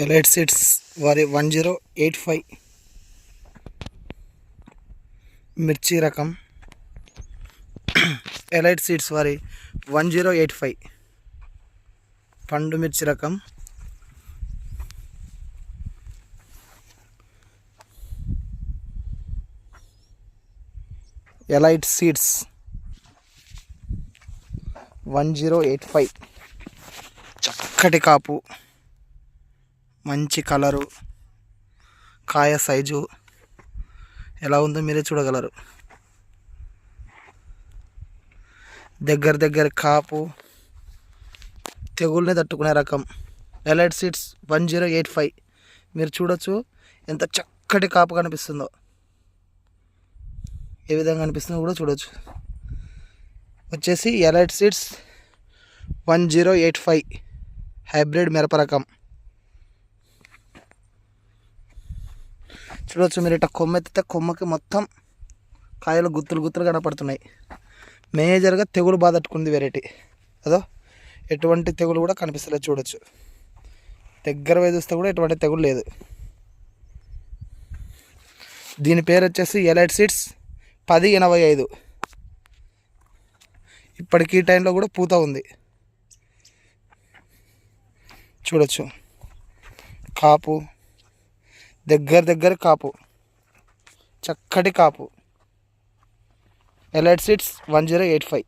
Elite seeds వారి 1085 మిర్చి రకం. ఎలైట్ సీడ్స్ వారి 1085 పండు మిర్చి రకం. ఎలైట్ సీడ్స్ 1085 చక్కటి కాపు, మంచి కలరు, కాయ సైజు ఎలా ఉందో మీరే చూడగలరు. దగ్గర కాపు, తెగుల్ని తట్టుకునే రకం ఎలైట్ సీడ్స్ 1085. మీరు చూడొచ్చు ఎంత చక్కటి కాపు కనిపిస్తుందో, ఏ విధంగా కనిపిస్తుందో కూడా చూడొచ్చు. వచ్చేసి ఎలైట్ సీడ్స్ 1085 హైబ్రిడ్ మిరప రకం. చూడవచ్చు మీరు ఇట్లా కొమ్మ ఎత్తితే కొమ్మకి మొత్తం కాయలు గుత్తులు కనపడుతున్నాయి. మేజర్గా తెగులు బాధ తట్టుకుంది వెరైటీ. అదో ఎటువంటి తెగులు కూడా కనిపిస్తలేదు. చూడొచ్చు దగ్గర పోయి చూస్తే కూడా ఎటువంటి తెగులు లేదు. దీని పేరు వచ్చేసి ఎలైట్ సీడ్స్ 1085. ఇప్పటికీ ఈ టైంలో కూడా పూత ఉంది. చూడొచ్చు కాపు, దగ్గర కాపు, చక్కటి కాపు. Elite seeds 1085.